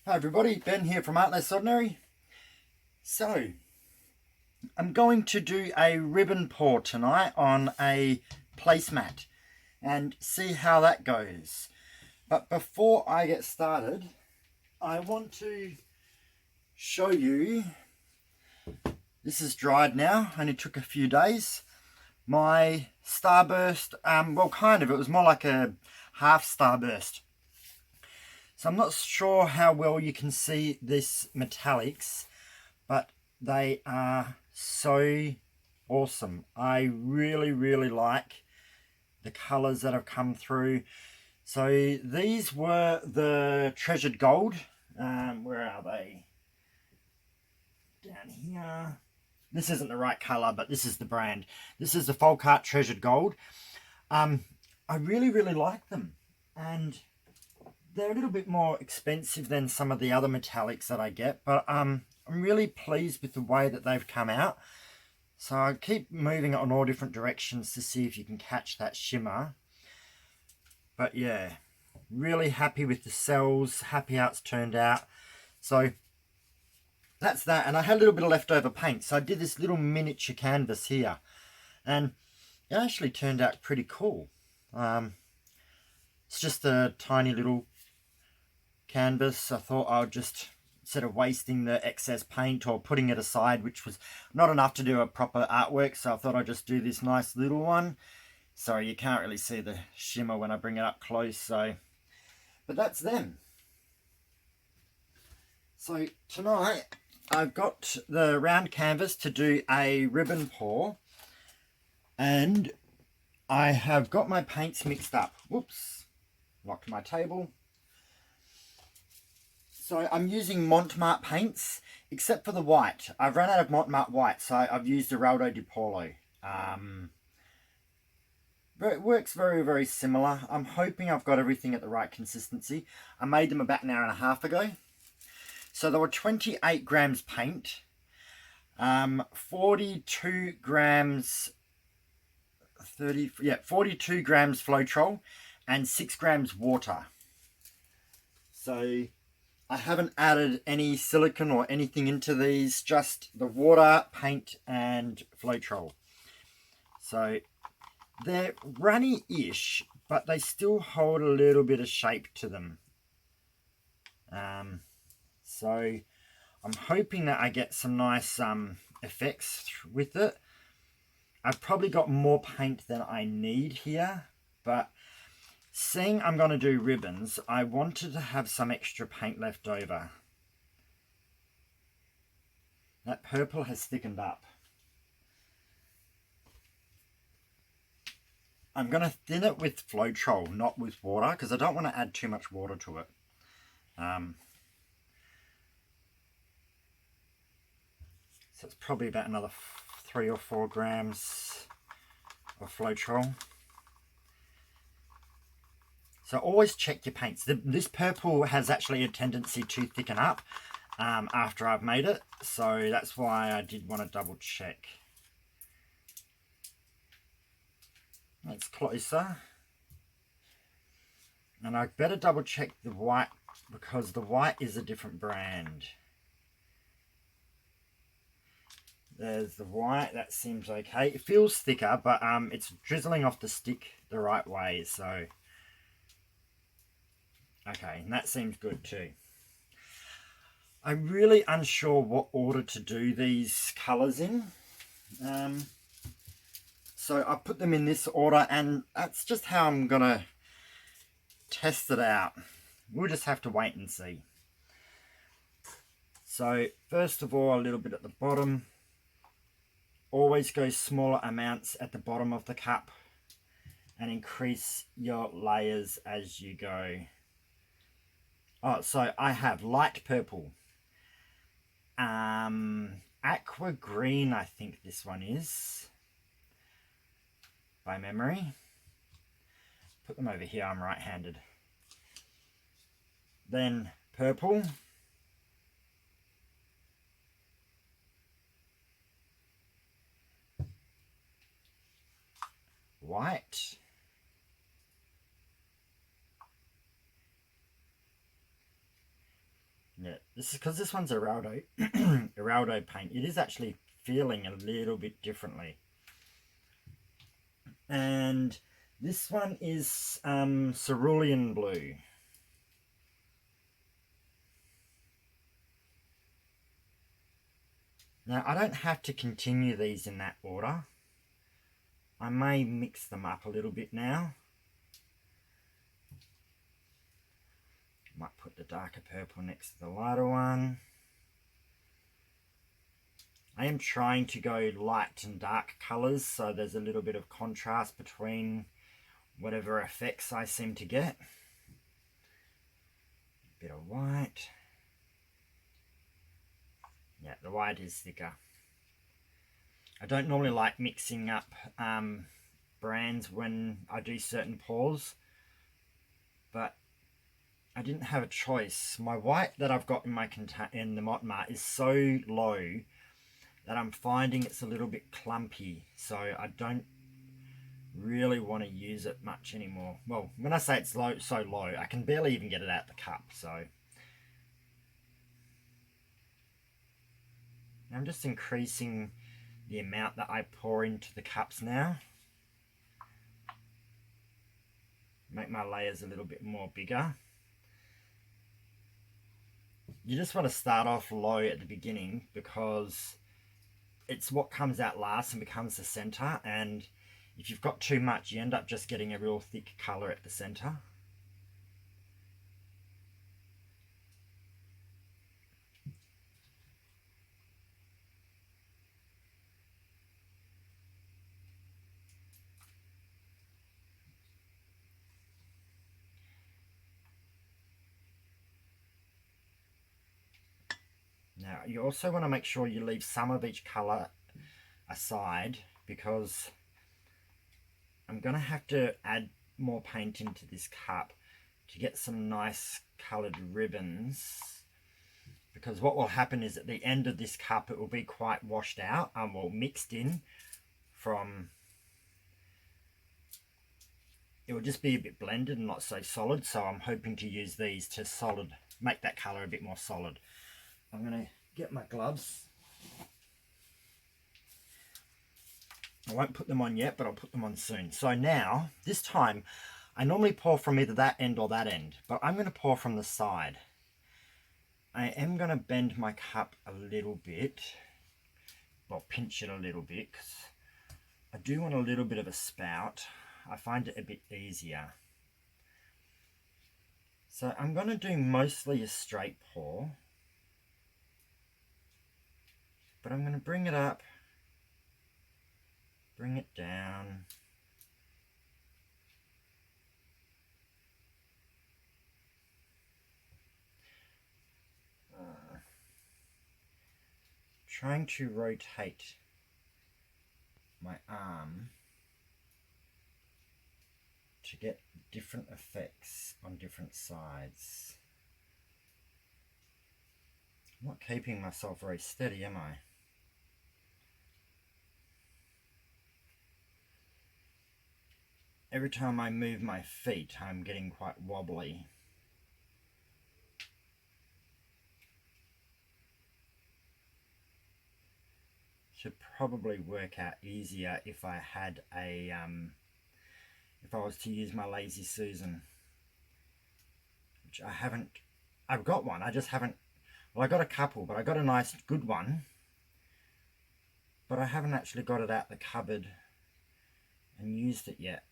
Hi everybody, Ben here from Art Less Ordinary. So, I'm going to do a ribbon pour tonight on a placemat and see how that goes. But before I get started, I want to show you, this is dried now, only took a few days. My starburst, well kind of, it was more like a half starburst. So I'm not sure how well you can see this metallics, but they are so awesome. I really like the colors that have come through. So these were the treasured gold. Where are they? Down here. This isn't the right color, but this is the brand. This is the Folkart treasured gold. I really like them, and they're a little bit more expensive than some of the other metallics that I get, but I'm really pleased with the way that they've come out. So I keep moving it on all different directions to see if you can catch that shimmer. But yeah, really happy with the cells, happy how it's turned out. So that's that, and I had a little bit of leftover paint, so I did this little miniature canvas here, and it actually turned out pretty cool. It's just a tiny little canvas. I thought I would just, instead of wasting the excess paint or putting it aside, which was not enough to do a proper artwork, so I thought I'd just do this nice little one. Sorry, you can't really see the shimmer when I bring it up close, so, but that's them. So tonight I've got the round canvas to do a ribbon pour, and I have got my paints mixed up. Whoops, locked my table. So I'm using marte paints, except for the white. I've run out of marte white, so I've used eraldo di paulo. But it works very similar. I'm hoping I've got everything at the right consistency. I made them about an hour and a half ago. So there were 28 grams paint, 42 grams, 42 grams floetrol, and 6 grams water. So I haven't added any silicone or anything into these, just the water, paint, and floetrol. So they're runny-ish, but they still hold a little bit of shape to them. So I'm hoping that I get some nice effects with it. I've probably got more paint than I need here, but seeing I'm going to do ribbons, I wanted to have some extra paint left over. That purple has thickened up. I'm going to thin it with floetrol, not with water, because I don't want to add too much water to it. So it's probably about another 3 or 4 grams of floetrol. So always check your paints. This purple has actually a tendency to thicken up after I've made it. So that's why I did want to double check. That's closer. And I better double check the white, because the white is a different brand. There's the white, that seems okay. It feels thicker, but it's drizzling off the stick the right way, so okay, and that seems good too. I'm really unsure what order to do these colours in. So I put them in this order, and that's just how I'm going to test it out. We'll just have to wait and see. So first of all, a little bit at the bottom. Always go smaller amounts at the bottom of the cup and increase your layers as you go. Oh, so I have light purple, aqua green, I think this one is, by memory. Put them over here, I'm right-handed. Then purple, white, Yeah, this is because this one's eraldo, eraldo paint. It is actually feeling a little bit differently. And this one is cerulean blue. Now, I don't have to continue these in that order. I may mix them up a little bit now. Might put the darker purple next to the lighter one. I am trying to go light and dark colours, so there's a little bit of contrast between whatever effects I seem to get. A bit of white. Yeah, the white is thicker. I don't normally like mixing up brands when I do certain pours, but I didn't have a choice. My white that I've got in my in the mont is so low that I'm finding it's a little bit clumpy, so I don't really want to use it much anymore. Well, when I say it's low, so low, I can barely even get it out the cup. So I'm just increasing the amount that I pour into the cups now. Make my layers a little bit more bigger. You just want to start off low at the beginning because it's what comes out last and becomes the center, and if you've got too much you end up just getting a real thick color at the center. Now you also want to make sure you leave some of each color aside, because I'm going to have to add more paint into this cup to get some nice colored ribbons, because what will happen is at the end of this cup it will be quite washed out, well, mixed in from, it will just be a bit blended and not so solid, so I'm hoping to use these to make that color a bit more solid. I'm going to get my gloves. I won't put them on yet, but I'll put them on soon. So now, this time, I normally pour from either that end or that end, but I'm going to pour from the side. I am going to bend my cup a little bit, well, pinch it a little bit, because I do want a little bit of a spout. I find it a bit easier. So I'm going to do mostly a straight pour, but I'm going to bring it up, bring it down. Trying to rotate my arm to get different effects on different sides. I'm not keeping myself very steady, am I? Every time I move my feet, I'm getting quite wobbly. Should probably work out easier if I had a, if I was to use my Lazy Susan, which I haven't. I've got one, I just haven't, well, I got a couple, but I got a nice good one, but I haven't actually got it out the cupboard and used it yet.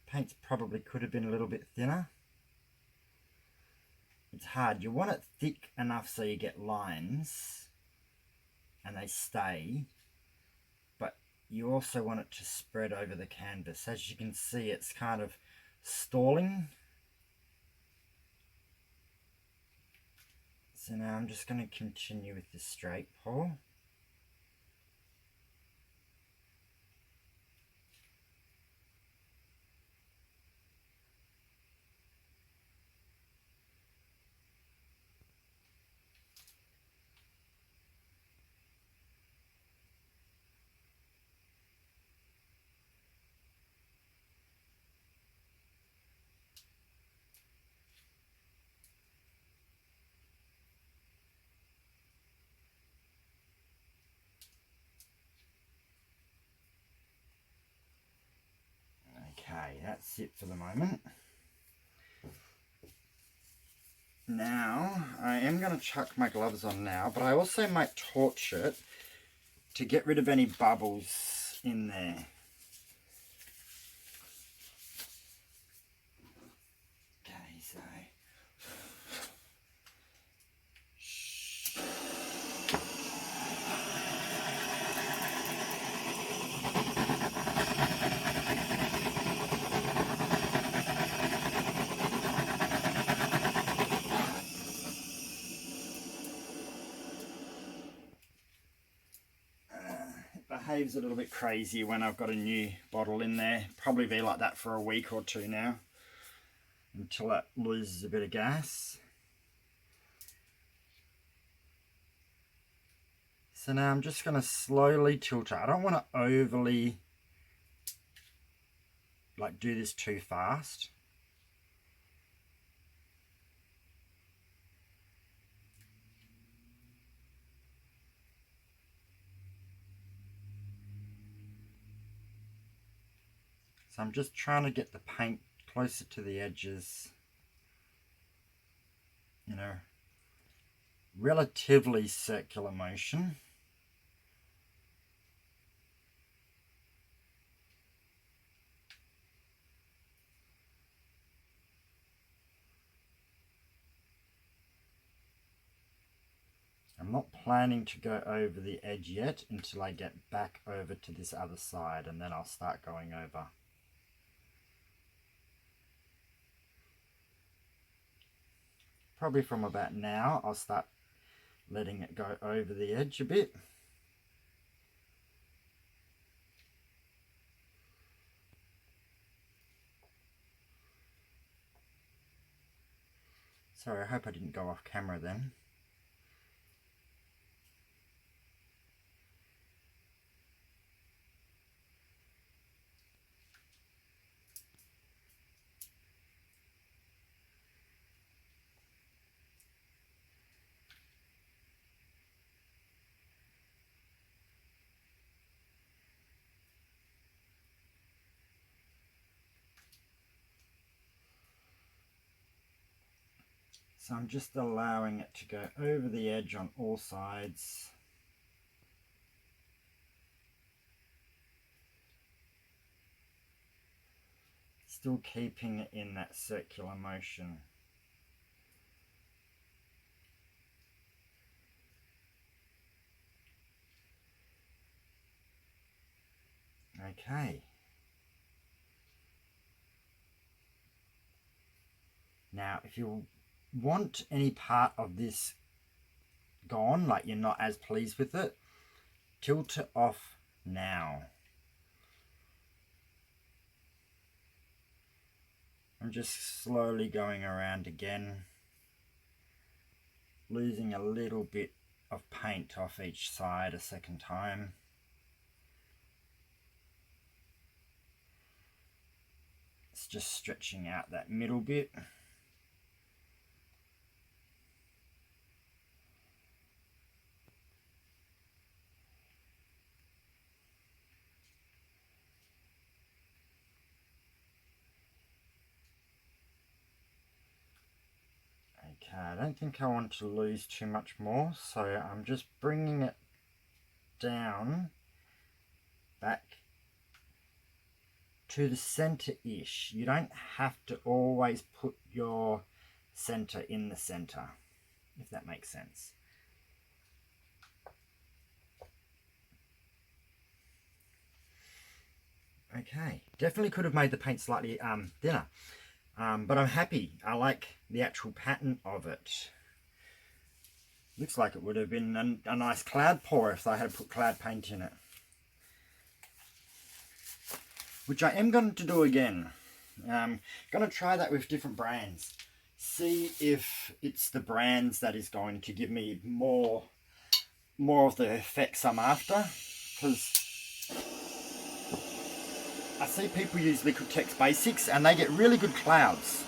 Paints probably could have been a little bit thinner. It's hard. You want it thick enough so you get lines and they stay, but you also want it to spread over the canvas. As you can see, it's kind of stalling. So now I'm just going to continue with the straight pour. Okay, that's it for the moment. Now, I am going to chuck my gloves on now, but I also might torch it to get rid of any bubbles in there. Okay, so... behaves a little bit crazy when I've got a new bottle in there. Probably be like that for a week or two now, until it loses a bit of gas. So now I'm just going to slowly tilt it. I don't want to overly do this too fast. So I'm just trying to get the paint closer to the edges, you know, relatively circular motion. I'm not planning to go over the edge yet until I get back over to this other side, and then I'll start going over. Probably from about now, I'll start letting it go over the edge a bit. Sorry, I hope I didn't go off camera then. So I'm just allowing it to go over the edge on all sides. Still keeping it in that circular motion. Okay. Now, if you want any part of this gone, like you're not as pleased with it, tilt it off now. I'm just slowly going around again, losing a little bit of paint off each side a second time. It's just stretching out that middle bit. Okay, I don't think I want to lose too much more, so I'm just bringing it down back to the center-ish. You don't have to always put your center in the center, if that makes sense. Okay, definitely could have made the paint slightly thinner. But I'm happy. I like the actual pattern of it. Looks like it would have been a nice cloud pour if I had put cloud paint in it. Which I am going to do again. I'm going to try that with different brands. See if it's the brands that is going to give me more of the effects I'm after. Because I see people use Liquitex Basics and they get really good clouds.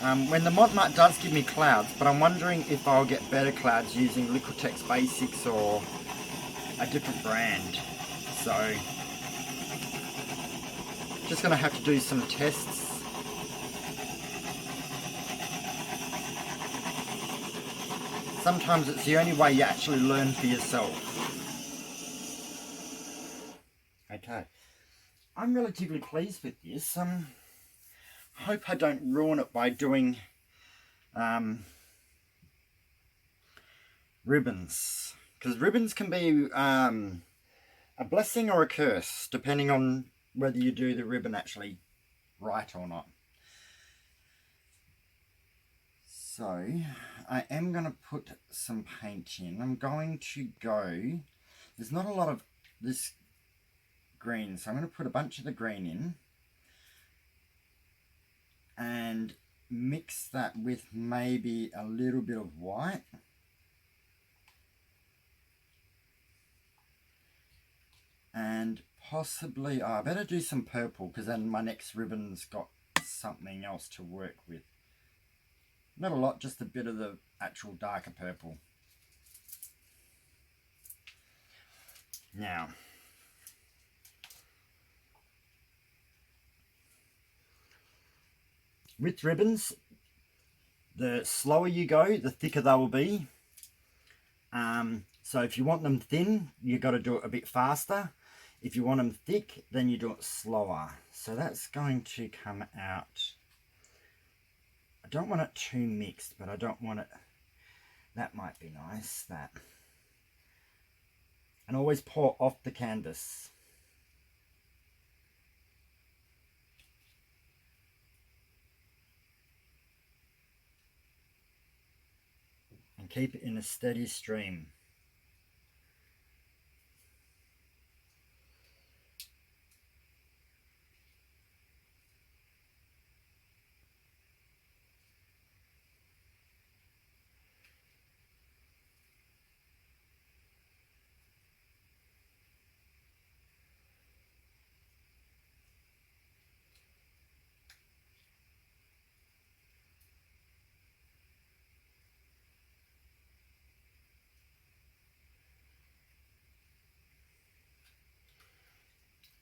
When the Mont does give me clouds, but I'm wondering if I'll get better clouds using Liquitex Basics or a different brand. So Just going to have to do some tests. Sometimes it's the only way you actually learn for yourself. Okay, I'm relatively pleased with this. I hope I don't ruin it by doing ribbons, because ribbons can be a blessing or a curse depending on whether you do the ribbon actually right or not. So I am going to put some paint in. I'm going to go, there's not a lot of this green, so I'm going to put a bunch of the green in and mix that with maybe a little bit of white. And possibly, I better do some purple, because then my next ribbon's got something else to work with. Not a lot, just a bit of the actual darker purple. Now, with ribbons, the slower you go, the thicker they will be. So if you want them thin, you've got to do it a bit faster. If you want them thick, then you do it slower. So that's going to come out. I don't want it too mixed, but I don't want it, that might be nice, that. And always pour off the canvas. And keep it in a steady stream.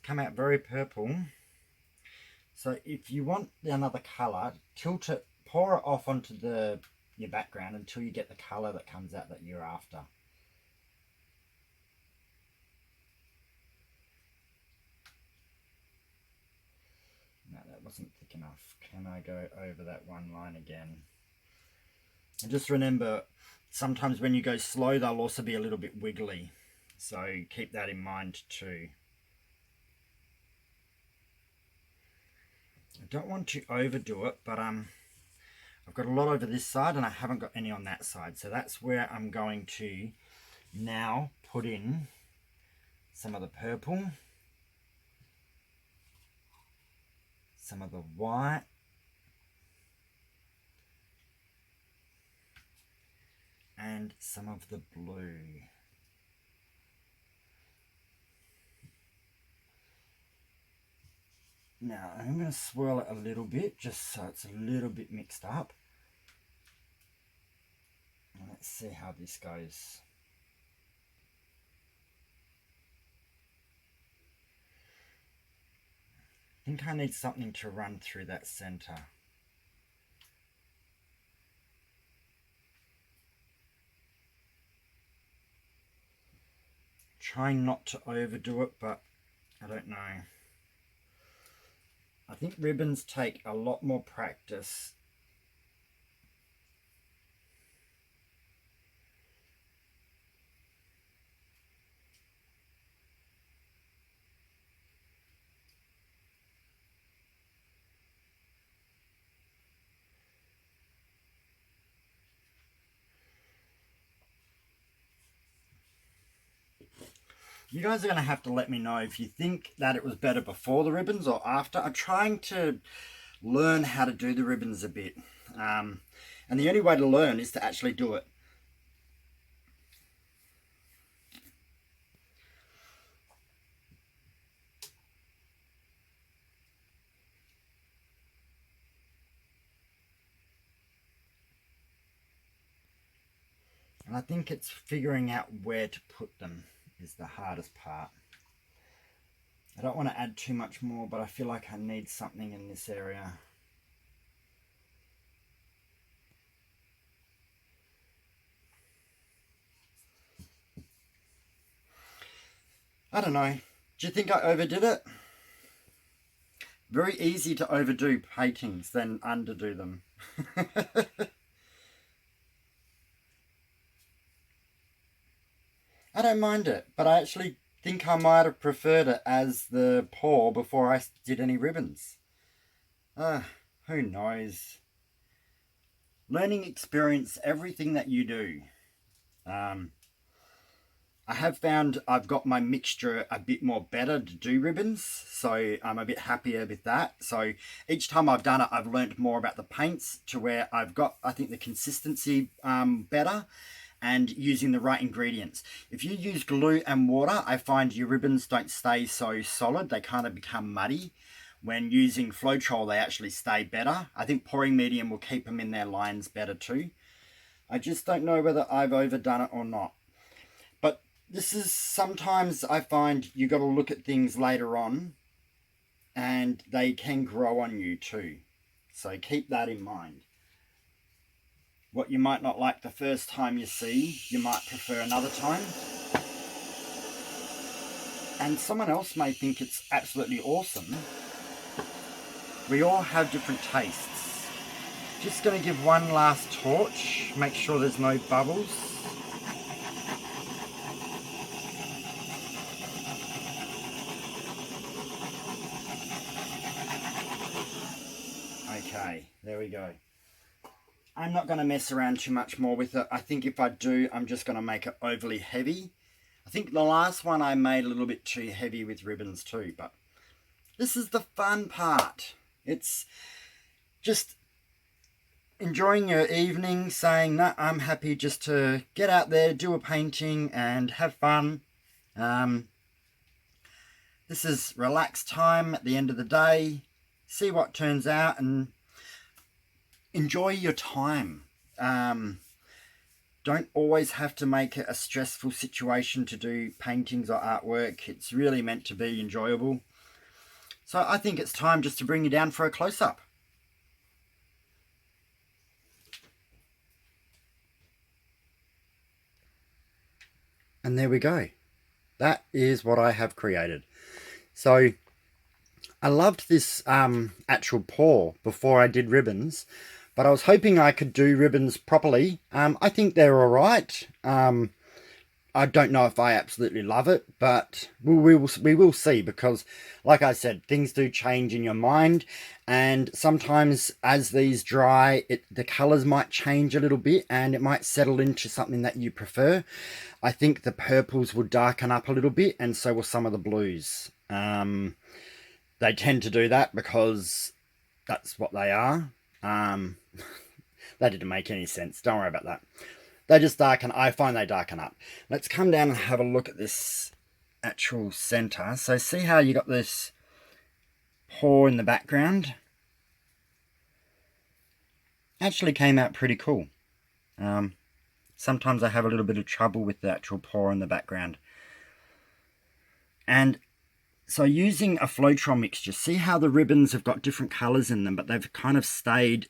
Come out very purple. So if you want another colour, tilt it, pour it off onto your background until you get the colour that comes out that you're after. No, that wasn't thick enough. Can I go over that one line again? And just remember, sometimes when you go slow, they'll also be a little bit wiggly. So keep that in mind too. I don't want to overdo it, but I've got a lot over this side and I haven't got any on that side. So that's where I'm going to now put in some of the purple, some of the white, and some of the blue. Now I'm going to swirl it a little bit just so it's a little bit mixed up. And let's see how this goes. I think I need something to run through that center. Trying not to overdo it, but I don't know. I think ribbons take a lot more practice. You guys are going to have to let me know if you think that it was better before the ribbons or after. I'm trying to learn how to do the ribbons a bit. And the only way to learn is to actually do it. And I think it's figuring out where to put them is the hardest part. I don't want to add too much more, but I feel like I need something in this area. I don't know. Do you think I overdid it? Very easy to overdo paintings than underdo them. I don't mind it, but I actually think I might have preferred it as the pour before I did any ribbons. Who knows? Learning experience, everything that you do. I have found I've got my mixture a bit more better to do ribbons, so I'm a bit happier with that. So each time I've done it, I've learned more about the paints to where I've got, I think, the consistency better and using the right ingredients. If you use glue and water, I find your ribbons don't stay so solid. They kind of become muddy. When using floetrol, they actually stay better. I think pouring medium will keep them in their lines better too. I just don't know whether I've overdone it or not. But this is, sometimes I find you got to look at things later on and they can grow on you too. So keep that in mind. What you might not like the first time you see, you might prefer another time. And someone else may think it's absolutely awesome. We all have different tastes. Just going to give one last torch, make sure there's no bubbles. Okay, there we go. I'm not going to mess around too much more with it. I think if I do, I'm just going to make it overly heavy. I think the last one I made a little bit too heavy with ribbons too, but this is the fun part. It's just enjoying your evening, saying, nah, I'm happy just to get out there, do a painting and have fun. This is relaxed time at the end of the day. See what turns out and enjoy your time. Don't always have to make it a stressful situation to do paintings or artwork. It's really meant to be enjoyable. So I think it's time just to bring you down for a close-up. And there we go. That is what I have created. So I loved this actual pour before I did ribbons, but I was hoping I could do ribbons properly. I think they're all right. I don't know if I absolutely love it, but we will see, because like I said, things do change in your mind, and sometimes as these dry, the colors might change a little bit and it might settle into something that you prefer. I think the purples will darken up a little bit, and so will some of the blues. They tend to do that because that's what they are. That didn't make any sense. Don't worry about that. They just darken. I find they darken up. Let's come down and have a look at this actual center. So see how you got this pour in the background? Actually came out pretty cool. Sometimes I have a little bit of trouble with the actual pour in the background. And so using a floetrol mixture, see how the ribbons have got different colors in them, but they've kind of stayed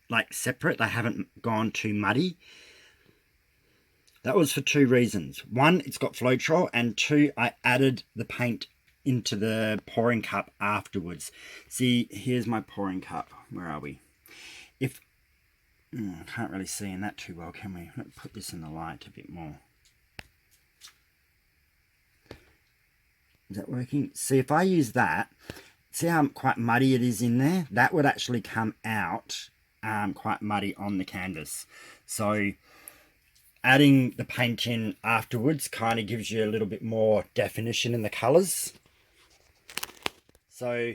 like separate. They haven't gone too muddy. That was for two reasons. One, it's got floetrol, and two, I added the paint into the pouring cup afterwards. See, here's my pouring cup. Where are we? I can't really see in that too well, can we? Let's put this in the light a bit more. Is that working? See, if I use that, see how quite muddy it is in there? That would actually come out quite muddy on the canvas. So adding the paint in afterwards kind of gives you a little bit more definition in the colors. So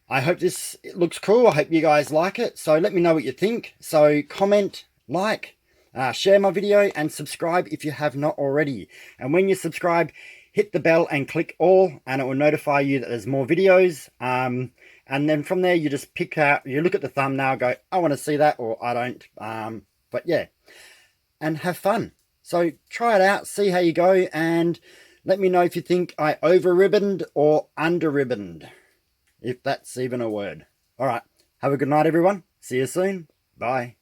I hope this looks cool. I hope you guys like it. So let me know what you think. So comment, like, share my video, and subscribe if you have not already. And when you subscribe, hit the bell and click all, and it will notify you that there's more videos. And then from there, you just pick out, you look at the thumbnail, go, I want to see that, or I don't. But yeah, and have fun. So try it out, see how you go, and Let me know if you think I over-ribboned or under-ribboned, if that's even a word. All right, have a good night, everyone. See you soon. Bye.